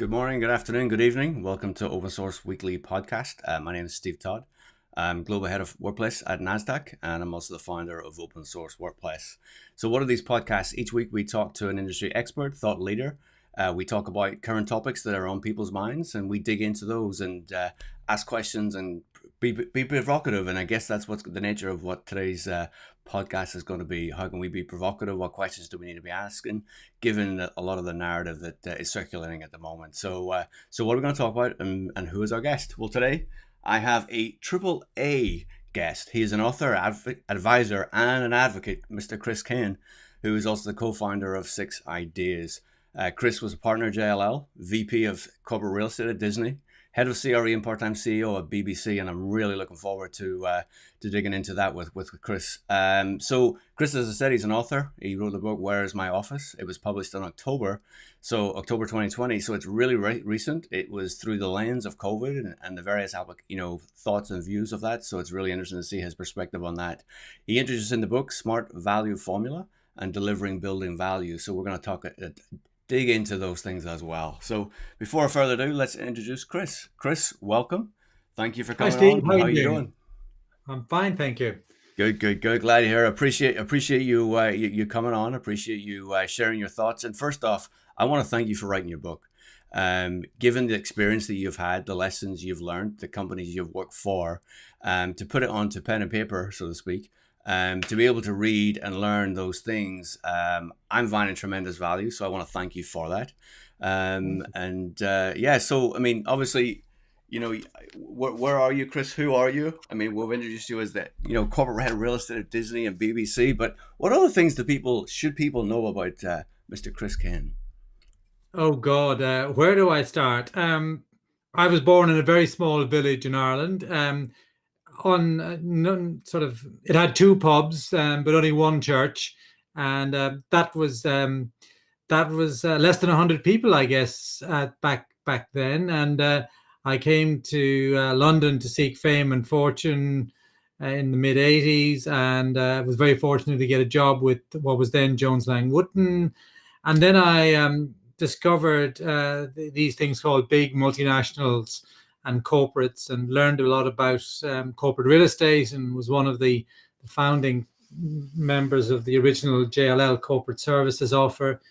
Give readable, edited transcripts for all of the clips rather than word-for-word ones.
Good morning, good afternoon, good evening. Welcome to Open Source Weekly Podcast. My name is Steve Todd. I'm Global Head of Workplace at NASDAQ, and I'm also the founder of Open Source Workplace. So what are these podcasts? Each week we talk to an industry expert, thought leader. We talk about current topics that are on people's minds, and we dig into those and ask questions and be provocative. And I guess that's what's the nature of what today's podcast is going to be. How can we be provocative? What questions do we need to be asking, given a lot of the narrative that is circulating at the moment? So what are we going to talk about, and who is our guest? Well, today I have a triple A guest. He is an author, advisor, and an advocate, Mr. Chris Kane, who is also the co-founder of 6 Ideas. Chris was a partner at JLL, VP of Corporate Real Estate at Disney, head of CRE and part-time CEO at BBC, and I'm really looking forward to digging into that with Chris. So Chris, as I said, he's an author. He wrote the book "Where Is My Office?" It was published in October 2020. So it's really recent. It was through the lens of COVID and the various thoughts and views of that. So it's really interesting to see his perspective on that. He introduces in the book Smart Value Formula and Delivering Building Value. So we're going to dig into those things as well. So before further ado, let's introduce Chris. Chris, welcome. Thank you for coming. Hi, Steve. on. How are you doing? I'm fine, thank you. Good. Glad to hear. Appreciate you coming on. Appreciate you sharing your thoughts. And first off, I want to thank you for writing your book. Given the experience that you've had, the lessons you've learned, the companies you've worked for, to put it onto pen and paper, so to speak, to be able to read and learn those things, I'm finding tremendous value. So I want to thank you for that. So I mean, obviously, where are you, Chris? Who are you? I mean, we've introduced you as the corporate head of real estate at Disney and BBC, but what other things should people know about Mr. Chris Kane? Oh God, where do I start? I was born in a very small village in Ireland. It had 2 pubs, but only one church, and that was less than 100 people, I guess, back then. And I came to London to seek fame and fortune in the mid '80s, and was very fortunate to get a job with what was then Jones Lang Wootton, and then I discovered these things called big multinationals and corporates, and learned a lot about corporate real estate, and was one of the founding members of the original JLL corporate services offer.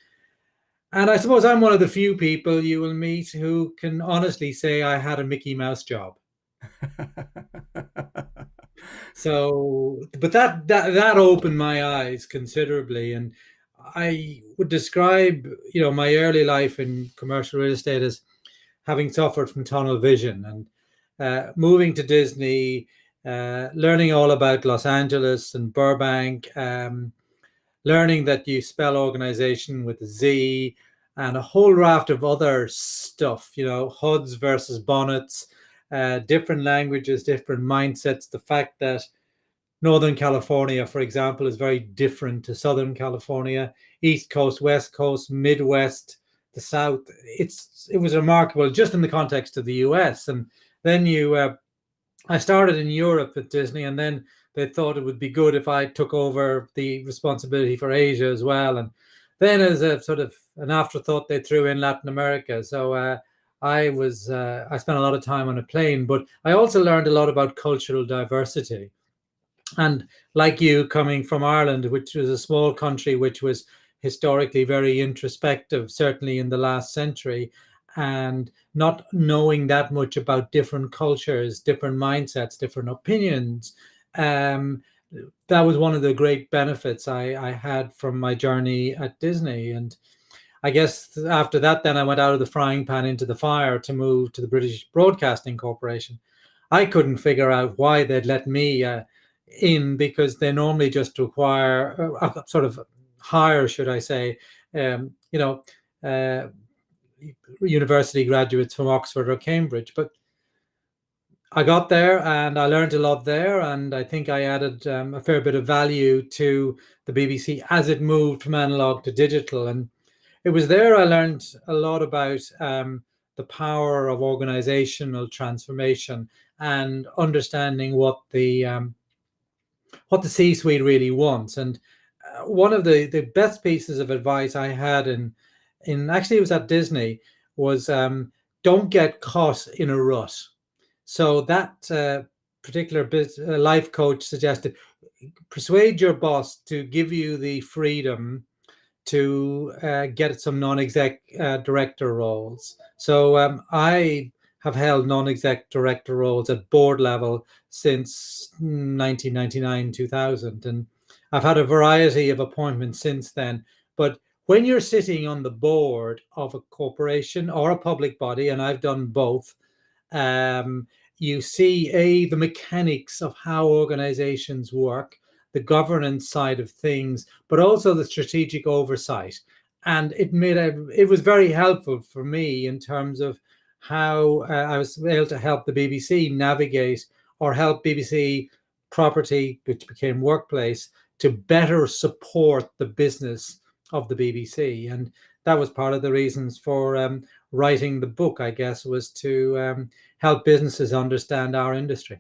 And I suppose I'm one of the few people you will meet who can honestly say I had a Mickey Mouse job. So, but that opened my eyes considerably, and I would describe, my early life in commercial real estate as having suffered from tunnel vision, and moving to Disney, learning all about Los Angeles and Burbank, learning that you spell organization with a Z, and a whole raft of other stuff, hoods versus bonnets, different languages, different mindsets. The fact that Northern California, for example, is very different to Southern California, East Coast, West Coast, Midwest, the South. It was remarkable just in the context of the US. And then I started in Europe at Disney, and then they thought it would be good if I took over the responsibility for Asia as well. And then as a sort of an afterthought, they threw in Latin America. So I spent a lot of time on a plane, but I also learned a lot about cultural diversity. And like you, coming from Ireland, which was a small country, which was historically very introspective, certainly in the last century, and not knowing that much about different cultures, different mindsets, different opinions, that was one of the great benefits I had from my journey at Disney. And I guess after that, then I went out of the frying pan into the fire to move to the British Broadcasting Corporation. I couldn't figure out why they'd let me in, because they normally just require sort of hire, should I say, university graduates from Oxford or Cambridge. But I got there and I learned a lot there, and I think I added a fair bit of value to the BBC as it moved from analog to digital. And it was there I learned a lot about the power of organizational transformation and understanding what the C-suite really wants. And one of the best pieces of advice I had in actually it was at Disney, was don't get caught in a rut. So that particular life coach suggested persuade your boss to give you the freedom to get some non-exec director roles. So I have held non-exec director roles at board level since 1999, 2000. And I've had a variety of appointments since then. But when you're sitting on the board of a corporation or a public body, and I've done both, you see the mechanics of how organizations work, the governance side of things, but also the strategic oversight. And it was very helpful for me in terms of how I was able to help the BBC navigate, or help BBC Property, which became Workplace, to better support the business of the BBC. And that was part of the reasons for writing the book, I guess, was to help businesses understand our industry.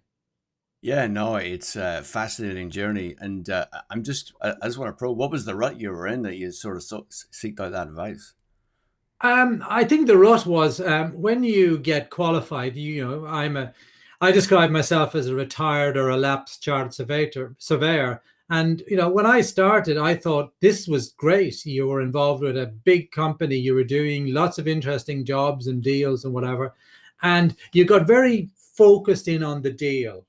Yeah, no, it's a fascinating journey, and I just want to probe. What was the rut you were in that you sort of seeked out that advice? I think the rut was when you get qualified. I describe myself as a retired or a lapsed chartered surveyor. And when I started, I thought this was great. You were involved with a big company. You were doing lots of interesting jobs and deals and whatever, and you got very focused in on the deal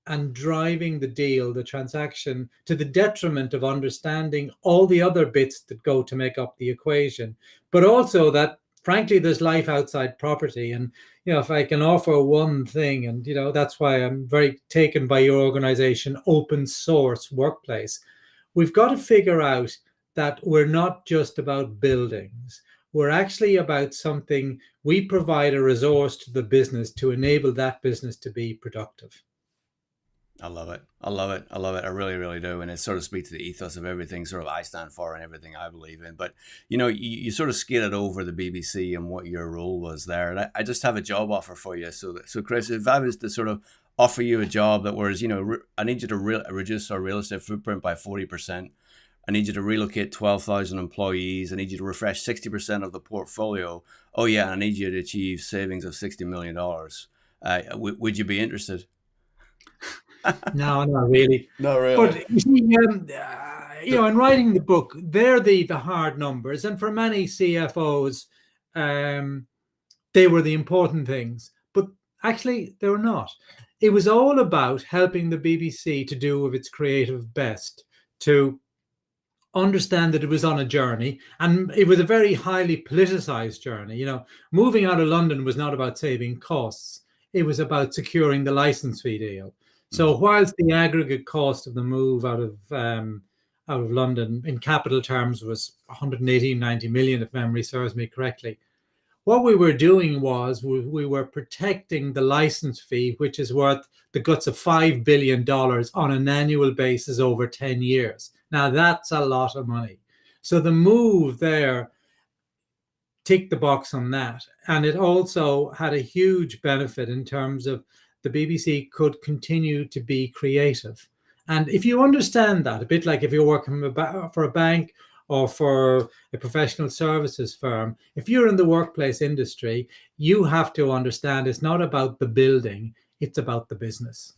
and driving the deal, the transaction, to the detriment of understanding all the other bits that go to make up the equation. But also that, frankly, there's life outside property. And, if I can offer one thing, and, that's why I'm very taken by your organization, Open Source Workplace. We've got to figure out that we're not just about buildings. We're actually about something. We provide a resource to the business to enable that business to be productive. I love it. I love it. I love it. I really, really do. And it sort of speaks to the ethos of everything sort of I stand for and everything I believe in. But, you sort of skated over the BBC and what your role was there. And I just have a job offer for you. So Chris, if I was to sort of offer you a job that was, I need you to reduce our real estate footprint by 40%. I need you to relocate 12,000 employees. I need you to refresh 60% of the portfolio. Oh, yeah. I need you to achieve savings of $60 million. Would you be interested? No, not really. Not really. But you see, in writing the book, they're the hard numbers, and for many CFOs, they were the important things. But actually, they were not. It was all about helping the BBC to do of its creative best, to understand that it was on a journey, and it was a very highly politicized journey. Moving out of London was not about saving costs; it was about securing the license fee deal. So whilst the aggregate cost of the move out of London in capital terms was 190 million, if memory serves me correctly, what we were doing was we were protecting the license fee, which is worth the guts of $5 billion on an annual basis over 10 years. Now, that's a lot of money. So the move there ticked the box on that. And it also had a huge benefit in terms of the BBC could continue to be creative. And if you understand that, a bit like if you're working for a bank or for a professional services firm, if you're in the workplace industry, you have to understand it's not about the building, it's about the business.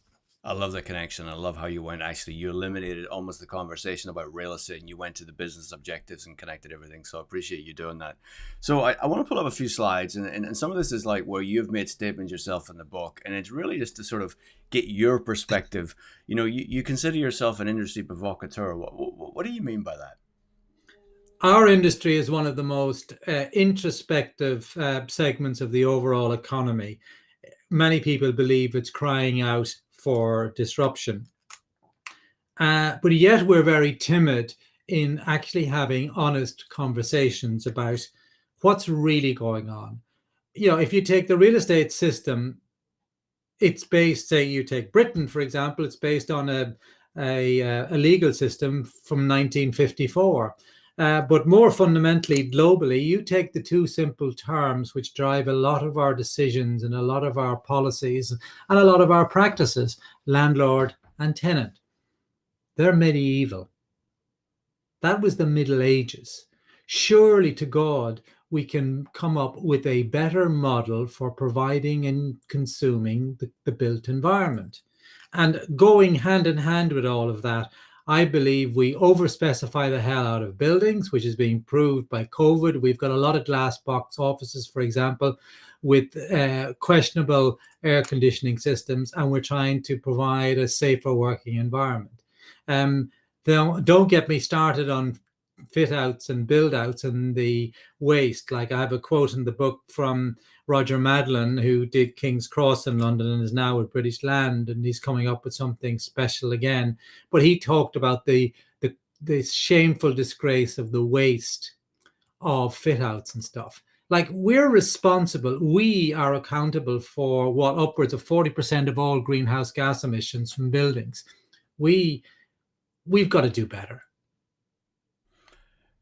I love that connection. I love how you eliminated almost the conversation about real estate and you went to the business objectives and connected everything. So I appreciate you doing that. So I want to pull up a few slides, and some of this is like where you've made statements yourself in the book, and it's really just to sort of get your perspective. You consider yourself an industry provocateur. What do you mean by that? Our industry is one of the most introspective segments of the overall economy. Many people believe it's crying out for disruption. But yet we're very timid in actually having honest conversations about what's really going on. If you take the real estate system, it's based, say you take Britain, for example, it's based on a legal system from 1954. But more fundamentally, globally, you take the two simple terms which drive a lot of our decisions and a lot of our policies and a lot of our practices, landlord and tenant. They're medieval. That was the Middle Ages. Surely to God, we can come up with a better model for providing and consuming the built environment. And going hand in hand with all of that, I believe we overspecify the hell out of buildings, which is being proved by COVID. We've got a lot of glass box offices, for example, with questionable air conditioning systems, and we're trying to provide a safer working environment. Don't get me started on fit outs and build outs and the waste. Like, I have a quote in the book from Roger Madlin, who did King's Cross in London and is now with British Land, and he's coming up with something special again. But he talked about the shameful disgrace of the waste of fit outs and stuff. Like, we're responsible, we are accountable for what, upwards of 40% of all greenhouse gas emissions from buildings. We've got to do better.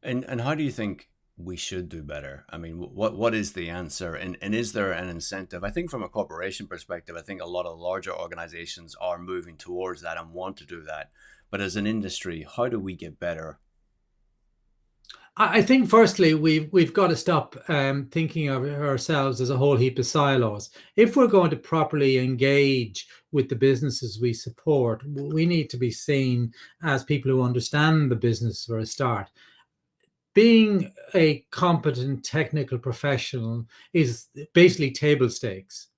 And how do you think we should do better? I mean, what is the answer? And is there an incentive? I think from a corporation perspective, I think a lot of larger organizations are moving towards that and want to do that. But as an industry, how do we get better? I think firstly, we've got to stop thinking of ourselves as a whole heap of silos. If we're going to properly engage with the businesses we support, we need to be seen as people who understand the business for a start. Being a competent technical professional is basically table stakes.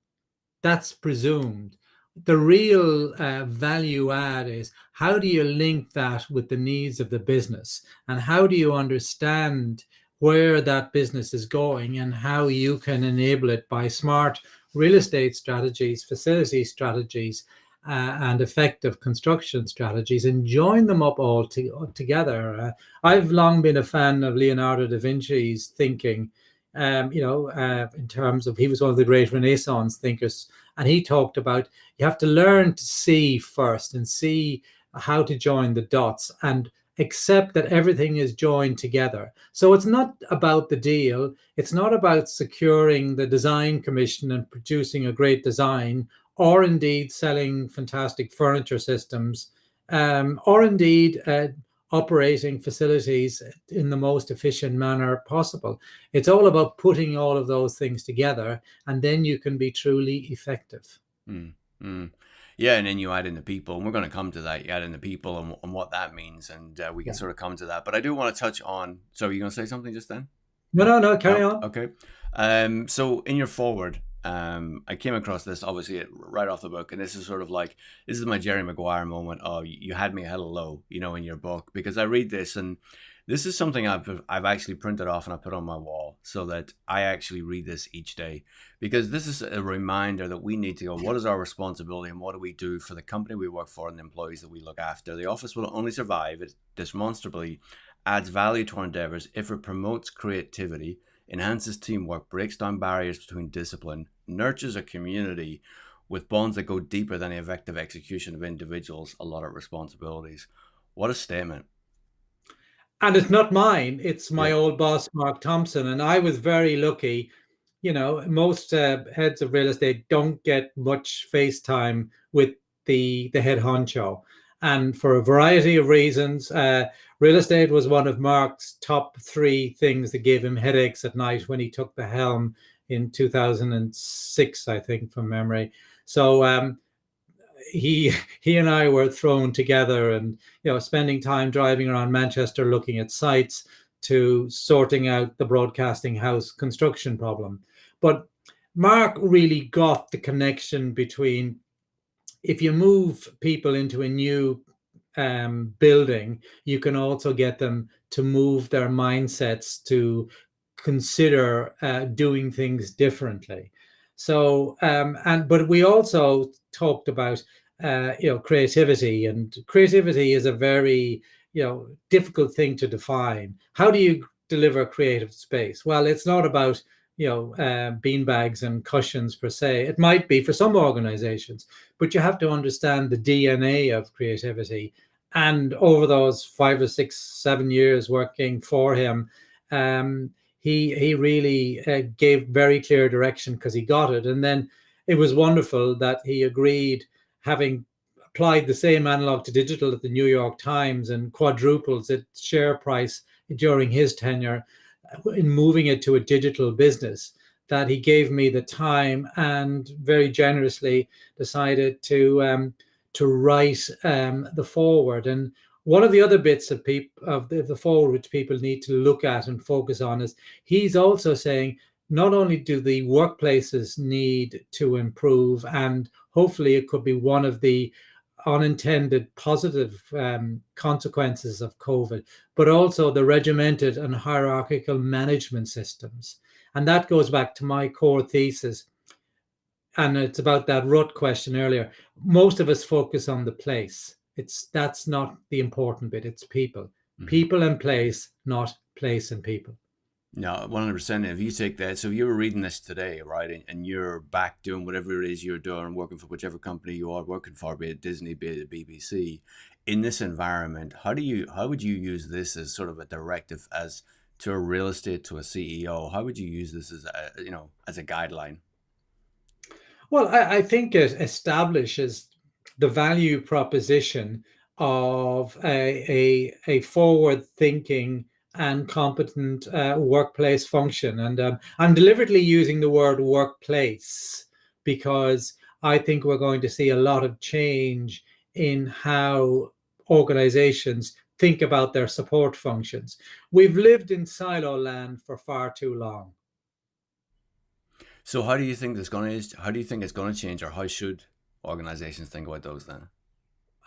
That's presumed. The real value add is, how do you link that with the needs of the business? And how do you understand where that business is going and how you can enable it by smart real estate strategies, facility strategies, and effective construction strategies, and join them up all together. I've long been a fan of Leonardo da Vinci's thinking, in terms of, he was one of the great Renaissance thinkers, and he talked about, you have to learn to see first and see how to join the dots and accept that everything is joined together. So it's not about the deal. It's not about securing the design commission and producing a great design, or indeed selling fantastic furniture systems, or indeed operating facilities in the most efficient manner possible. It's all about putting all of those things together, and then you can be truly effective. Yeah, and then you add in the people, and we're going to come to that. You add in the people and what that means, and we can sort of come to that. But I do want to touch on, so you're going to say something just then? No, carry on. Okay. So in your forward, I came across this obviously right off the book, and this is sort of like, this is my Jerry Maguire moment. Oh, you had me hello, in your book, because I read this, and this is something I've actually printed off and I put on my wall so that I actually read this each day, because this is a reminder that we need to go, what is our responsibility and what do we do for the company we work for and the employees that we look after? The office will only survive, it demonstrably adds value to our endeavors if it promotes creativity, enhances teamwork, breaks down barriers between discipline, nurtures a community with bonds that go deeper than the effective execution of individuals' allotted responsibilities. What a statement. And it's not mine. It's my old boss, Mark Thompson. And I was very lucky. Most heads of real estate don't get much face time with the head honcho. And for a variety of reasons, real estate was one of Mark's top 3 things that gave him headaches at night when he took the helm in 2006, I think, from memory. So he and I were thrown together, and spending time driving around Manchester looking at sites to sorting out the broadcasting house construction problem. But Mark really got the connection between, if you move people into a new building, you can also get them to move their mindsets to consider doing things differently. So, but we also talked about, creativity, and creativity is a very, difficult thing to define. How do you deliver creative space? Well, it's not about, beanbags and cushions per se. It might be for some organizations, but you have to understand the DNA of creativity. And over those 5 or 6, 7 years working for him, he really gave very clear direction, because he got it. And then it was wonderful that he agreed, having applied the same analog to digital at the New York Times and quadruples its share price during his tenure, in moving it to a digital business, that he gave me the time and very generously decided to write the foreword. And one of the other bits of the foreword which people need to look at and focus on is he's also saying not only do the workplaces need to improve, and hopefully it could be one of the unintended positive consequences of COVID, but also the regimented and hierarchical management systems. And that goes back to my core thesis. And it's about that rut question earlier. Most of us focus on the place. That's not the important bit. It's people. Mm-hmm. People and place, not place and people. No, 100%. If you take that, so if you were reading this today, right, and you're back doing whatever it is you're doing, working for whichever company you are working for, be it Disney, be it BBC, in this environment, how would you use this as sort of a directive as to a real estate, to a CEO? How would you use this as as a guideline? Well, I think it establishes the value proposition of a forward-thinking and competent workplace function. And I'm deliberately using the word workplace because I think we're going to see a lot of change in how organizations think about their support functions. We've lived in silo land for far too long. So how do you think it's going to change, or how should organizations think about those then?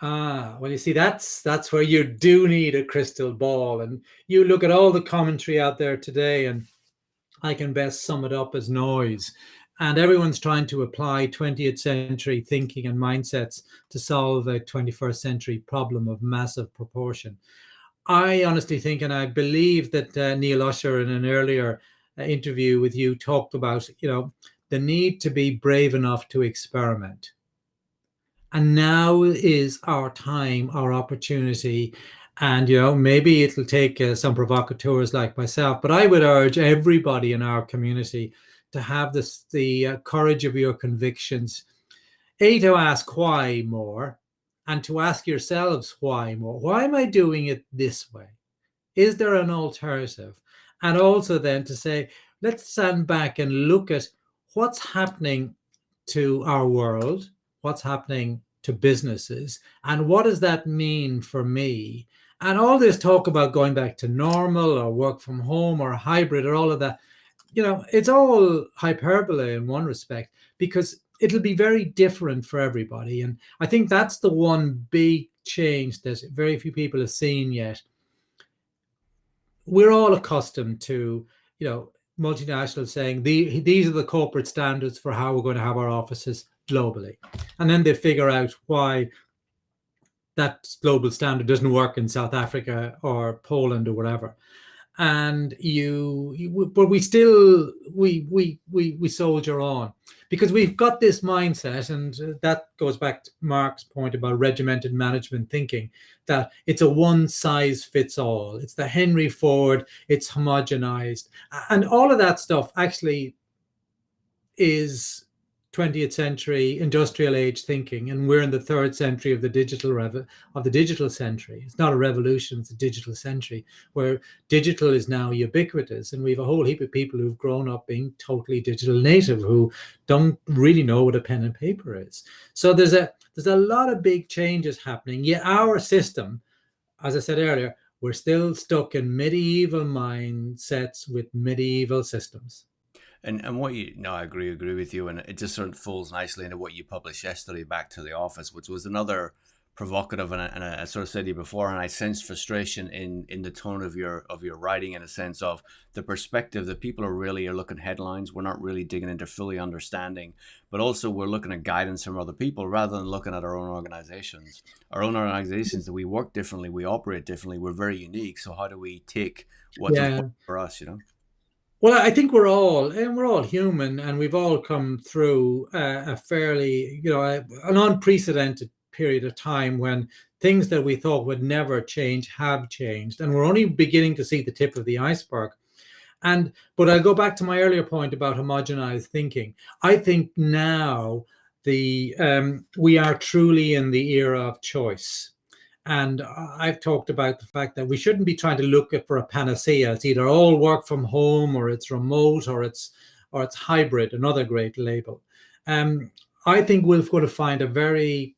Well, you see, that's where you do need a crystal ball. And you look at all the commentary out there today, and I can best sum it up as noise. And everyone's trying to apply 20th century thinking and mindsets to solve a 21st century problem of massive proportion. I honestly think, and I believe that Neil Usher in an earlier interview with you talked about, the need to be brave enough to experiment. And now is our time, our opportunity. And, maybe it'll take some provocateurs like myself, but I would urge everybody in our community to have the courage of your convictions, to ask why more, and to ask yourselves why more. Why am I doing it this way? Is there an alternative? And also then to say, let's stand back and look at what's happening to our world, what's happening to businesses, and what does that mean for me? And all this talk about going back to normal or work from home or hybrid or all of that, it's all hyperbole in one respect, because it'll be very different for everybody. And I think that's the one big change that very few people have seen yet. We're all accustomed to, multinationals saying these are the corporate standards for how we're going to have our offices globally. And then they figure out why that global standard doesn't work in South Africa or Poland or whatever. And but we still, we soldier on because we've got this mindset. And that goes back to Mark's point about regimented management thinking, that it's a one size fits all. It's the Henry Ford, it's homogenized. And all of that stuff actually is 20th century industrial age thinking, and we're in the third century of the digital century. It's not a revolution, it's a digital century where digital is now ubiquitous, and we have a whole heap of people who've grown up being totally digital native who don't really know what a pen and paper is. So there's a lot of big changes happening, yet our system, as I said earlier, we're still stuck in medieval mindsets with medieval systems. And I agree with you, and it just sort of falls nicely into what you published yesterday, Back to the Office, which was another provocative, and I sort of said to you before, and I sensed frustration in the tone of your writing, in a sense of the perspective that people are looking at headlines. We're not really digging into fully understanding, but also we're looking at guidance from other people rather than looking at our own organizations. Our own organizations, that we work differently, we operate differently, we're very unique. So how do we take what's important for us, Well, I think we're all human, and we've all come through a fairly, an unprecedented period of time when things that we thought would never change have changed, and we're only beginning to see the tip of the iceberg. But I'll go back to my earlier point about homogenized thinking. I think now we are truly in the era of choice. And I've talked about the fact that we shouldn't be trying to look for a panacea. It's either all work from home, or it's remote, or it's hybrid, another great label. I think we're going to find a very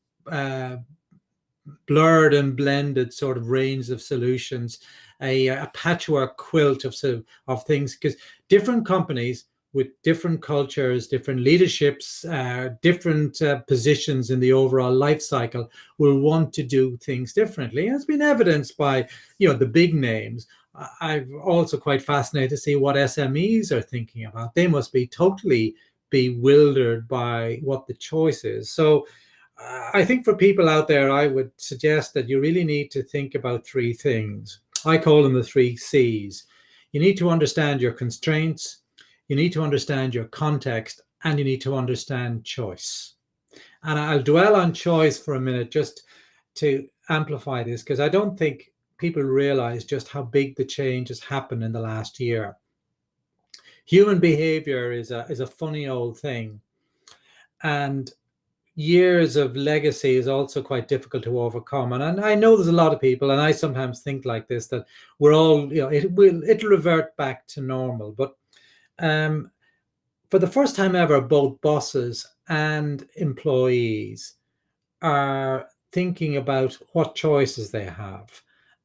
blurred and blended sort of range of solutions, a patchwork quilt of things, because different companies with different cultures, different leaderships, different positions in the overall life cycle will want to do things differently. And it's been evidenced by, the big names. I'm also quite fascinated to see what SMEs are thinking about. They must be totally bewildered by what the choice is. So I think for people out there, I would suggest that you really need to think about three things. I call them the three C's. You need to understand your constraints, you need to understand your context, and you need to understand choice. And I'll dwell on choice for a minute just to amplify this, because I don't think people realize just how big the change has happened in the last year. Human behavior is a funny old thing. And years of legacy is also quite difficult to overcome. And I know there's a lot of people, and I sometimes think like this, that we're all, it'll revert back to normal. But for the first time ever, both bosses and employees are thinking about what choices they have.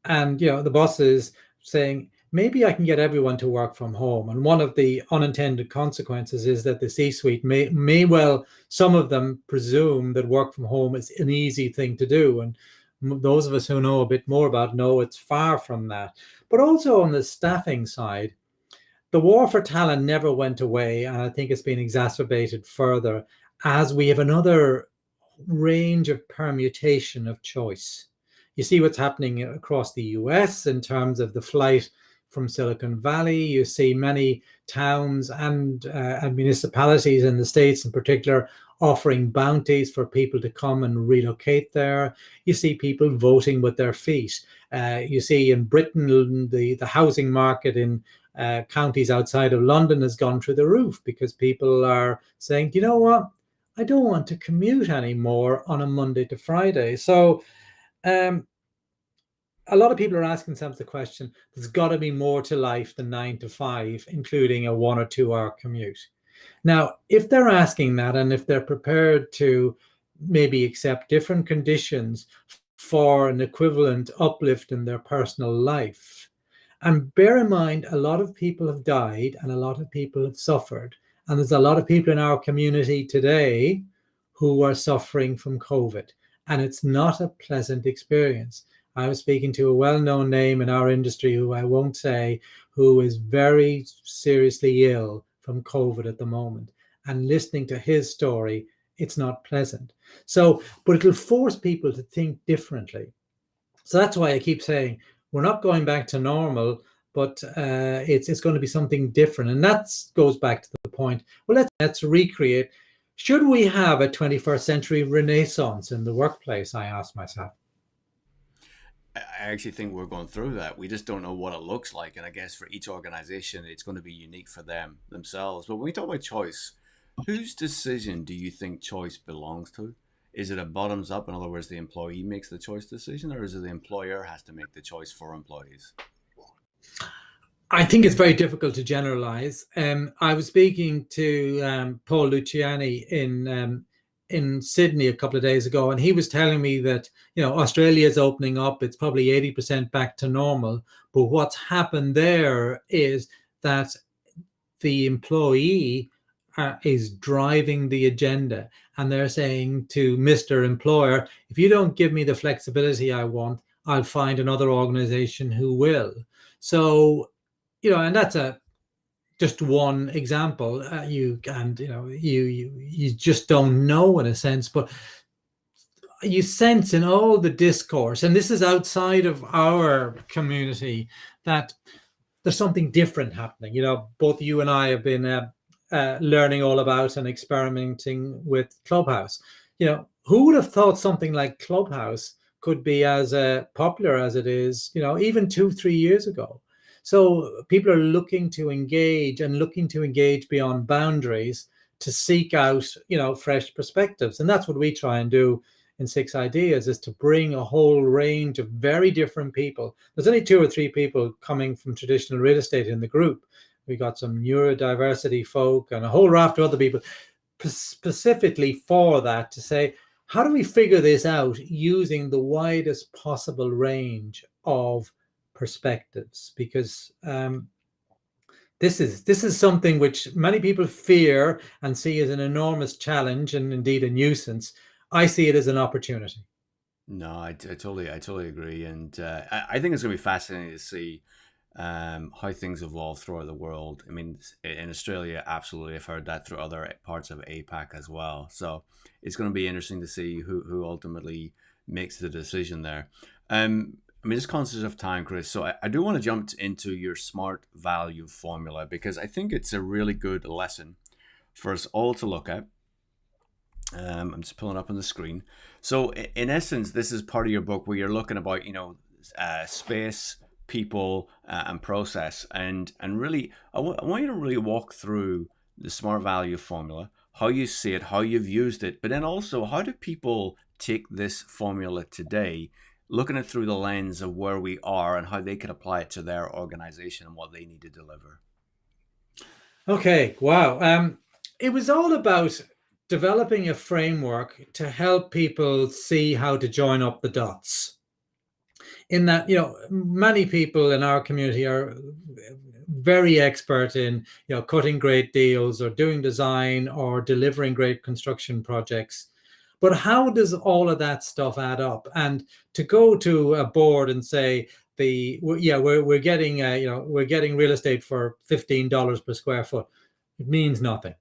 And, the bosses saying, maybe I can get everyone to work from home. And one of the unintended consequences is that the C-suite may well, some of them presume that work from home is an easy thing to do. And those of us who know a bit more about it know it's far from that. But also on the staffing side, the war for talent never went away. And I think it's been exacerbated further as we have another range of permutation of choice. You see what's happening across the US in terms of the flight from Silicon Valley. You see many towns and municipalities in the States in particular offering bounties for people to come and relocate there. You see people voting with their feet. You see in Britain, the housing market in counties outside of London has gone through the roof because people are saying, you know what, I don't want to commute anymore on a Monday to Friday. So a lot of people are asking themselves the question, there's got to be more to life than 9 to 5, including a 1 or 2 hour commute. Now, if they're asking that, and if they're prepared to maybe accept different conditions for an equivalent uplift in their personal life, and bear in mind, a lot of people have died and a lot of people have suffered. And there's a lot of people in our community today who are suffering from COVID. And it's not a pleasant experience. I was speaking to a well-known name in our industry, who I won't say, who is very seriously ill from COVID at the moment. And listening to his story, it's not pleasant. So, but it'll force people to think differently. So that's why I keep saying, we're not going back to normal, but it's going to be something different. And that goes back to the point, well, let's recreate. Should we have a 21st century renaissance in the workplace, I ask myself. I actually think we're going through that. We just don't know what it looks like. And I guess for each organization, it's going to be unique for them themselves. But when we talk about choice, whose decision do you think choice belongs to? Is it a bottoms up? In other words, the employee makes the choice decision, or is it the employer has to make the choice for employees? I think it's very difficult to generalize. I was speaking to Paul Luciani in Sydney a couple of days ago, and he was telling me that, Australia is opening up. It's probably 80% back to normal. But what's happened there is that the employee is driving the agenda, and they're saying to Mr. Employer, if you don't give me the flexibility I want, I'll find another organization who will. So, and that's just one example. You just don't know in a sense, but you sense in all the discourse, and this is outside of our community, that there's something different happening. Both you and I have been learning all about and experimenting with Clubhouse. Who would have thought something like Clubhouse could be as popular as it is, even 2-3 years ago? So people are looking to engage beyond boundaries to seek out, fresh perspectives. And that's what we try and do in 6 Ideas is to bring a whole range of very different people. There's only 2 or 3 people coming from traditional real estate in the group. We got some neurodiversity folk and a whole raft of other people specifically for that, to say, how do we figure this out using the widest possible range of perspectives? Because this is something which many people fear and see as an enormous challenge and indeed a nuisance. I see it as an opportunity. No, I totally agree, and I think it's going to be fascinating to see how things evolve throughout the world. I mean, in Australia, absolutely, I've heard that through other parts of APAC as well. So it's going to be interesting to see who ultimately makes the decision there. I mean, just conscious of time, Chris. So I do want to jump into your SMART value formula, because I think it's a really good lesson for us all to look at. I'm just pulling up on the screen. So in essence, this is part of your book where you're looking about, space, people, and process, and really, I want you to really walk through the SMART value formula, how you see it, how you've used it, but then also how do people take this formula today, looking at it through the lens of where we are and how they can apply it to their organization and what they need to deliver. Okay, wow. It was all about developing a framework to help people see how to join up the dots. In that, many people in our community are very expert in, cutting great deals or doing design or delivering great construction projects. But how does all of that stuff add up? And to go to a board and say, we're getting we're getting real estate for $15 per square foot, it means nothing.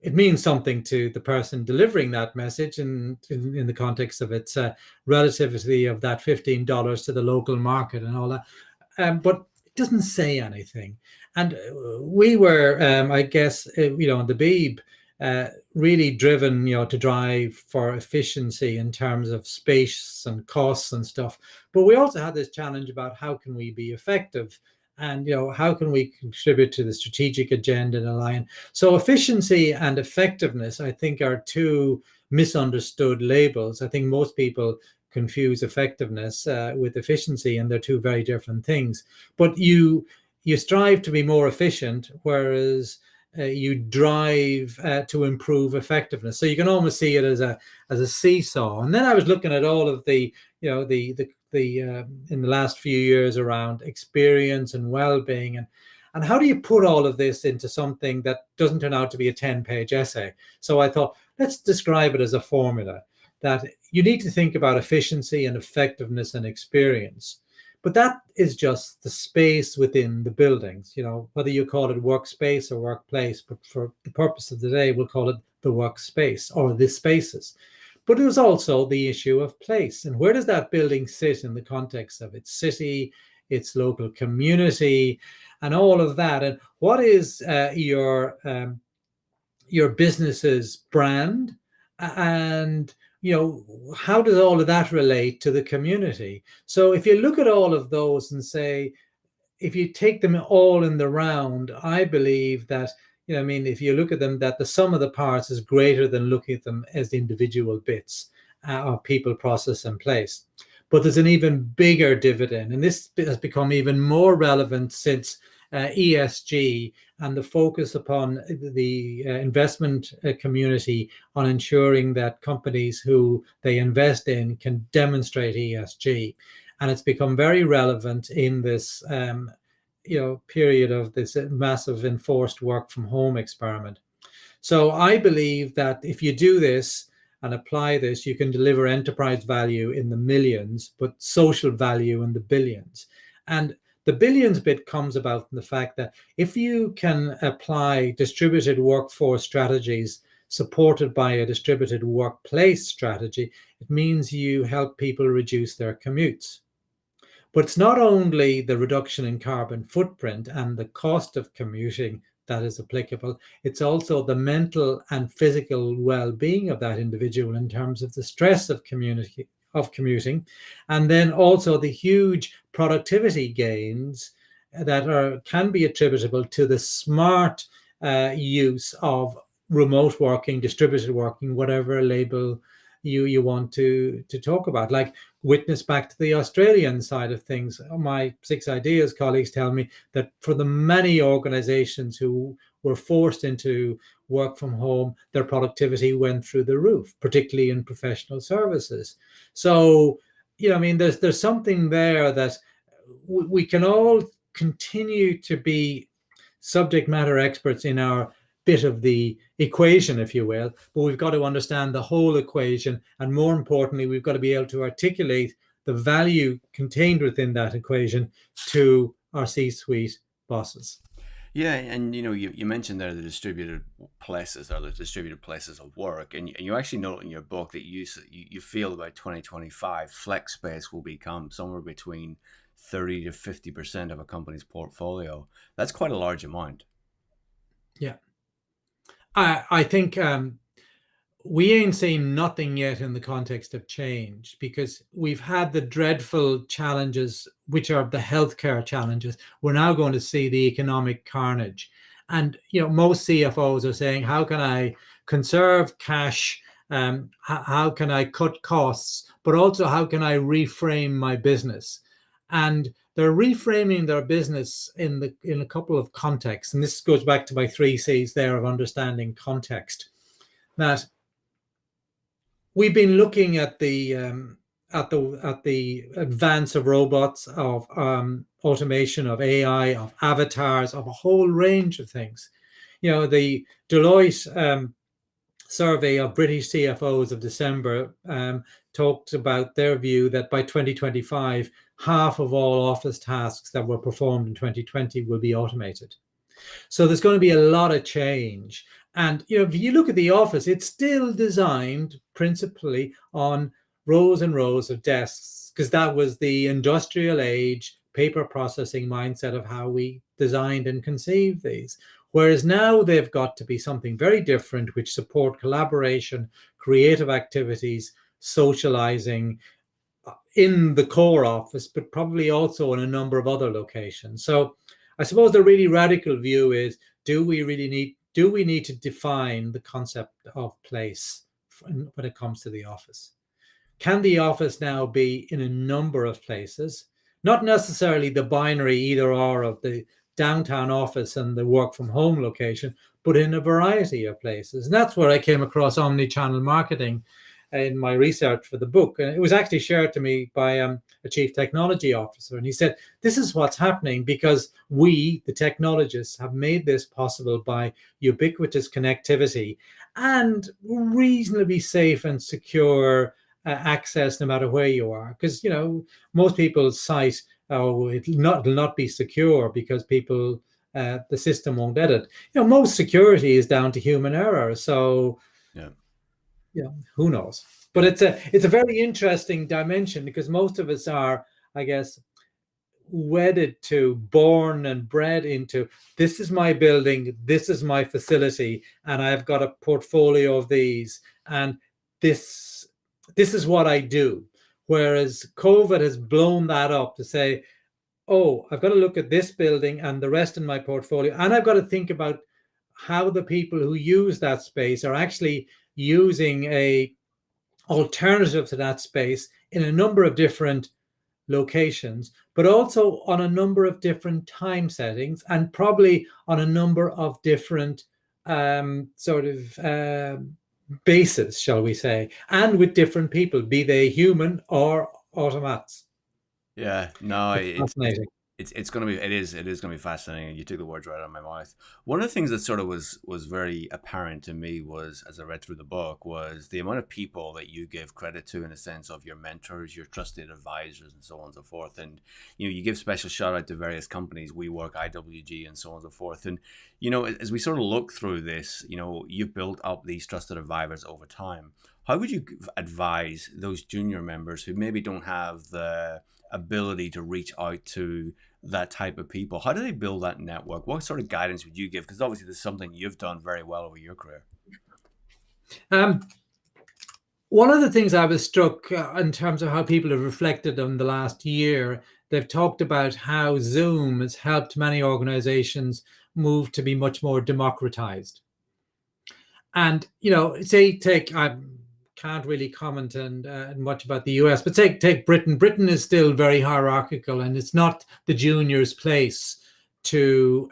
It means something to the person delivering that message, and in the context of its relativity of that $15 to the local market and all that. But it doesn't say anything. And we were, I guess, the Beeb, really driven, to drive for efficiency in terms of space and costs and stuff. But we also had this challenge about how can we be effective, and how can we contribute to the strategic agenda and align. So efficiency and effectiveness, I think, are 2 misunderstood labels. I think most people confuse effectiveness with efficiency, and they're 2 very different things. But you strive to be more efficient, whereas you drive to improve effectiveness. So you can almost see it as a seesaw. And then I was looking at all of the in the last few years around experience and well-being, and how do you put all of this into something that doesn't turn out to be a 10-page essay? So I thought, let's describe it as a formula that you need to think about efficiency and effectiveness and experience. But that is just the space within the buildings, whether you call it workspace or workplace, but for the purpose of the day, we'll call it the workspace or the spaces. But there's also the issue of place, and where does that building sit in the context of its city, its local community, and all of that. And what is your business's brand, and how does all of that relate to the community? So if you look at all of those and say, if you take them all in the round, I believe that, if you look at them, that the sum of the parts is greater than looking at them as individual bits of people, process, and place. But there's an even bigger dividend, and this has become even more relevant since ESG and the focus upon the investment community on ensuring that companies who they invest in can demonstrate ESG. And it's become very relevant in this period of this massive enforced work from home experiment. So I believe that if you do this and apply this, you can deliver enterprise value in the millions, but social value in the billions. And the billions bit comes about from the fact that if you can apply distributed workforce strategies supported by a distributed workplace strategy, it means you help people reduce their commutes. But it's not only the reduction in carbon footprint and the cost of commuting that is applicable, it's also the mental and physical well-being of that individual in terms of the stress of commuting, and then also the huge productivity gains that can be attributable to the smart use of remote working, distributed working, whatever label you want to talk about. Like, witness back to the Australian side of things. My 6ideas colleagues tell me that for the many organizations who were forced into work from home, their productivity went through the roof, particularly in professional services. So, I mean, there's something there that we can all continue to be subject matter experts in our bit of the equation, if you will, but we've got to understand the whole equation. And more importantly, we've got to be able to articulate the value contained within that equation to our C-suite bosses. Yeah, and you mentioned there the distributed places or the distributed places of work, and you actually note in your book that you feel about 2025 flex space will become somewhere between 30 to 50% of a company's portfolio. That's quite a large amount. Yeah, I think we ain't seen nothing yet in the context of change, because we've had the dreadful challenges, which are the healthcare challenges. We're now going to see the economic carnage. And, most CFOs are saying, how can I conserve cash? How can I cut costs? But also, how can I reframe my business? And they're reframing their business in a couple of contexts. And this goes back to my 3 C's there of understanding context. That we've been looking at the advance of robots, of automation, of AI, of avatars, of a whole range of things. The Deloitte survey of British CFOs of December talked about their view that by 2025, half of all office tasks that were performed in 2020 will be automated. So there's going to be a lot of change. And, if you look at the office, it's still designed principally on rows and rows of desks, because that was the industrial age paper processing mindset of how we designed and conceived these. Whereas now they've got to be something very different, which support collaboration, creative activities, socializing in the core office, but probably also in a number of other locations. So I suppose the really radical view is, do we need to define the concept of place when it comes to the office? Can the office now be in a number of places, not necessarily the binary either or of the downtown office and the work from home location, but in a variety of places? And that's where I came across omni-channel marketing in my research for the book. And it was actually shared to me by a chief technology officer. And he said, this is what's happening because we, the technologists, have made this possible by ubiquitous connectivity and reasonably safe and secure access no matter where you are. Because, most people cite, it'll not be secure because people, the system won't edit. Most security is down to human error. So, who knows? But it's a very interesting dimension, because most of us are, I guess, wedded to, born and bred into, this is my building, this is my facility, and I've got a portfolio of these, and this is what I do. Whereas COVID has blown that up to say, oh, I've got to look at this building and the rest in my portfolio, and I've got to think about how the people who use that space are actually using a alternative to that space in a number of different locations, but also on a number of different time settings, and probably on a number of different bases, shall we say, and with different people, be they human or automats. Yeah, no, It's fascinating. it's going to be it is going to be fascinating. You took the words right out of my mouth. One of the things that sort of was very apparent to me was, as I read through the book, was the amount of people that you give credit to in a sense of your mentors, your trusted advisors, and so on and so forth. And you give special shout out to various companies, WeWork, IWG, and so on and so forth. And as we sort of look through this, you've built up these trusted advisors over time. How would you advise those junior members who maybe don't have the ability to reach out to that type of people? How do they build that network? What sort of guidance would you give? Because obviously this is something you've done very well over your career. One of the things I was struck in terms of how people have reflected on the last year, they've talked about how Zoom has helped many organizations move to be much more democratized. And, say, take can't really comment and much about the US, but take Britain. Britain is still very hierarchical, and it's not the junior's place to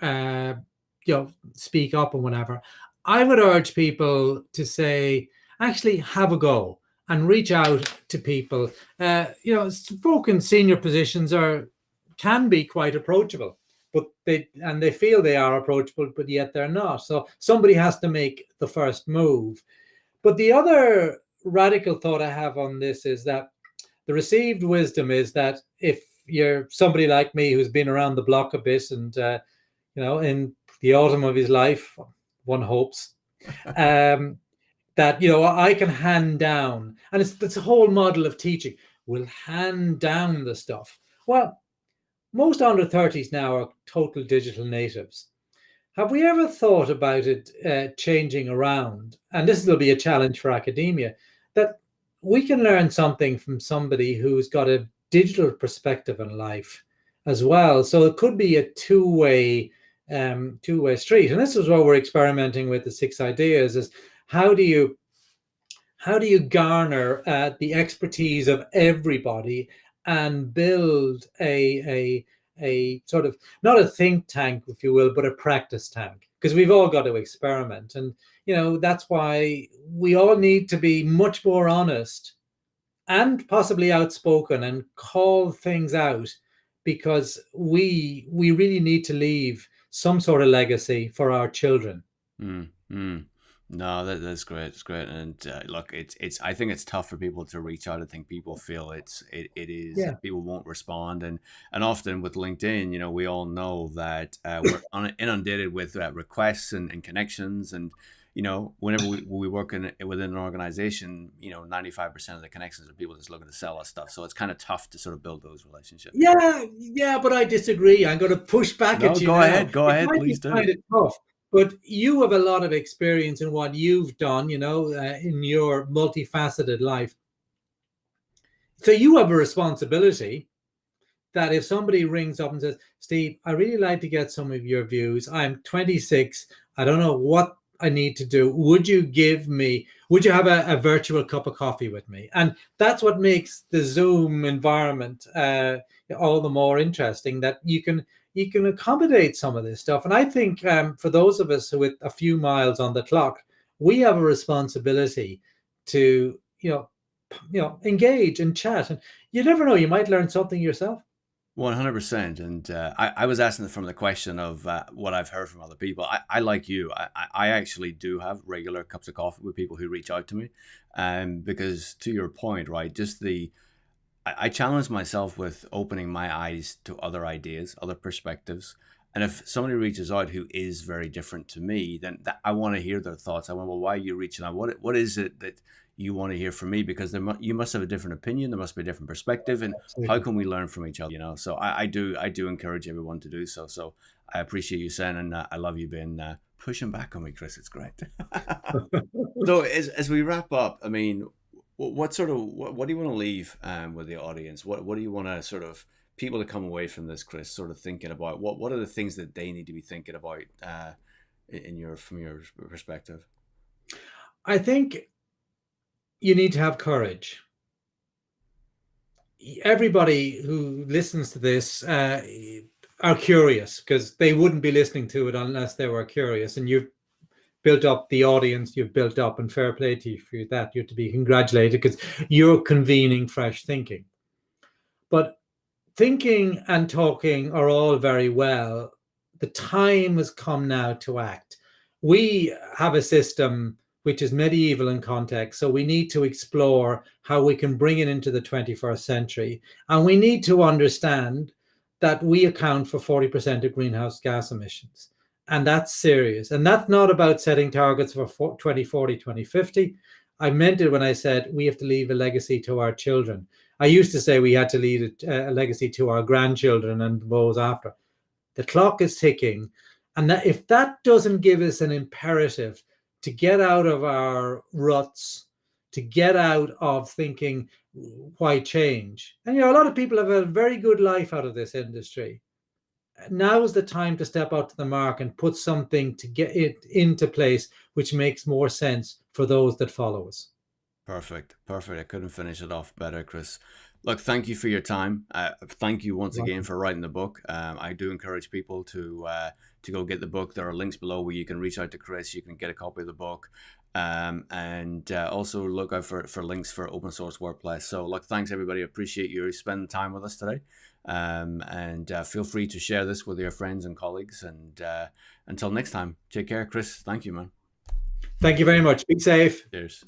speak up and whatever. I would urge people to say, actually have a go and reach out to people. Folk in senior positions can be quite approachable, but they feel they are approachable, but yet they're not. So somebody has to make the first move. But the other radical thought I have on this is that the received wisdom is that if you're somebody like me who's been around the block a bit and, in the autumn of his life, one hopes, that, I can hand down, and it's a whole model of teaching, will hand down the stuff. Well, most under 30s now are total digital natives. Have we ever thought about it changing around? And this will be a challenge for academia, that we can learn something from somebody who's got a digital perspective in life as well. So it could be a two-way street. And this is what we're experimenting with the 6 ideas: is how do you garner the expertise of everybody and build a sort of, not a think tank, if you will, but a practice tank, because we've all got to experiment. And, that's why we all need to be much more honest and possibly outspoken and call things out, because we really need to leave some sort of legacy for our children. No, that's great. It's great, and look, it's. I think it's tough for people to reach out. I think people feel it is. Yeah. People won't respond, and often with LinkedIn, we all know that we're inundated with requests and connections, and whenever we work within an organization, 95% of the connections are people just looking to sell us stuff. So it's kind of tough to sort of build those relationships. Yeah, but I disagree. I'm going to push back at you. Go ahead, please do. Kind of tough. But you have a lot of experience in what you've done, in your multifaceted life. So you have a responsibility that if somebody rings up and says, Steve, I really like to get some of your views. I'm 26. I don't know what I need to do. Would you have a virtual cup of coffee with me? And that's what makes the Zoom environment all the more interesting, that you can accommodate some of this stuff. And I think for those of us who with a few miles on the clock, we have a responsibility to, engage and chat. And you never know, you might learn something yourself. 100%. And I was asking from the question of what I've heard from other people. I like you. I actually do have regular cups of coffee with people who reach out to me. Because to your point, right, I challenge myself with opening my eyes to other ideas, other perspectives. And if somebody reaches out who is very different to me, then I want to hear their thoughts. I want, well, why are you reaching out? What is it that you want to hear from me? Because you must have a different opinion. There must be a different perspective. And Absolutely. how can we learn from each other? So I do encourage everyone to do so. So I appreciate you saying, and I love you being pushing back on me, Chris. It's great. So as we wrap up, I mean, what do you want to leave with the audience? What do you want to sort of people to come away from this, Chris, sort of thinking about? What are the things that they need to be thinking about from your perspective? I think you need to have courage. Everybody who listens to this are curious, because they wouldn't be listening to it unless they were curious. And you've built up the audience you've built up, and fair play to you for that. You're to be congratulated, because you're convening fresh thinking. But thinking and talking are all very well. The time has come now to act. We have a system which is medieval in context, so we need to explore how we can bring it into the 21st century. And we need to understand that we account for 40% of greenhouse gas emissions. And that's serious. And that's not about setting targets for 2040, 2050. I meant it when I said we have to leave a legacy to our children. I used to say we had to leave a legacy to our grandchildren and those after. The clock is ticking. And that if that doesn't give us an imperative to get out of our ruts, to get out of thinking, why change? And, a lot of people have a very good life out of this industry. Now is the time to step out to the mark and put something to get it into place, which makes more sense for those that follow us. Perfect. Perfect. I couldn't finish it off better, Chris. Look, thank you for your time. Thank you once again for writing the book. I do encourage people to go get the book. There are links below where you can reach out to Chris. You can get a copy of the book. And also look out for links for open source workplace. So look, thanks everybody. I appreciate you spending time with us today. And feel free to share this with your friends and colleagues. And until next time, take care, Chris. Thank you, man. Thank you very much. Be safe. Cheers.